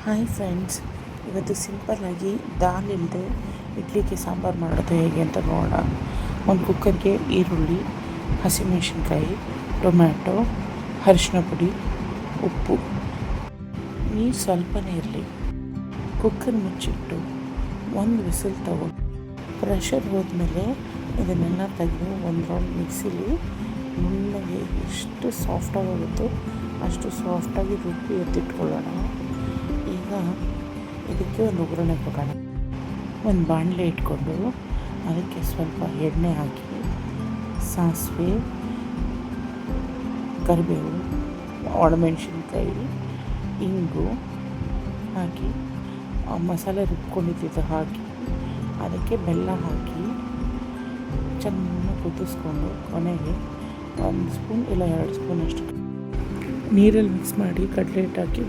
Hi friends, ಇವತ್ತು ಸಿಂಪಲ್ಲಾಗಿ ದಾಲ್ ಇಲ್ಲದೆ ಇಡ್ಲಿಗೆ ಸಾಂಬಾರು ಮಾಡೋದು ಹೇಗೆ ಅಂತ ನೋಡೋಣ. ಒಂದು ಕುಕ್ಕರ್ಗೆ ಈರುಳ್ಳಿ, ಹಸಿಮೆಣಸಿನ್ಕಾಯಿ, ಟೊಮ್ಯಾಟೊ, ಅರಿಶಿನ ಪುಡಿ, ಉಪ್ಪು, ನೀರು ಸ್ವಲ್ಪನೇ ಇರಲಿ. ಕುಕ್ಕರ್ ಮುಚ್ಚಿಟ್ಟು ಒಂದು ವಿಸಿಲ್ ತಗೊಂಡು ಪ್ರೆಷರ್ ಹೋದ್ಮೇಲೆ ಇದನ್ನೆಲ್ಲ ತೆಗೆದು ಒಂದು ರೌಂಡ್ ಮಿಕ್ಸಿಲಿ ನುಣ್ಣಗೆ ಎಷ್ಟು ಸಾಫ್ಟಾಗಿ ಆಗುತ್ತೋ ಅಷ್ಟು ಸಾಫ್ಟಾಗಿ ರುಬ್ಬಿ ಎತ್ತಿಟ್ಕೊಳ್ಳೋಣ. ಈಗ ಇದಕ್ಕೆ ಒಂದು ಒಗ್ಗರಣೆ ಕೊಡೋಣ. ಒಂದು ಬಾಣಲೆ ಇಟ್ಕೊಂಡು ಅದಕ್ಕೆ ಸ್ವಲ್ಪ ಎಣ್ಣೆ ಹಾಕಿ ಸಾಸಿವೆ, ಕರಿಬೇವು, ಒಣಮೆಣಸಿನ್ಕಾಯಿ, ಇಂಗು ಹಾಕಿ ಮಸಾಲೆ ರುಬ್ಕೊಂಡಿದ್ದು ಹಾಕಿ ಅದಕ್ಕೆ ಬೆಲ್ಲ ಹಾಕಿ ಚೆನ್ನಾಗಿ ಕುದಿಸ್ಕೊಂಡು ಕೊನೆಗೆ 1 ಸ್ಪೂನ್ ಇಲ್ಲ 2 ಸ್ಪೂನ್ ಅಷ್ಟು ನೀರಲ್ಲಿ ಮಿಕ್ಸ್ ಮಾಡಿ ಕಡಲೆ ಹಿಟ್ಟು ಹಾಕಿ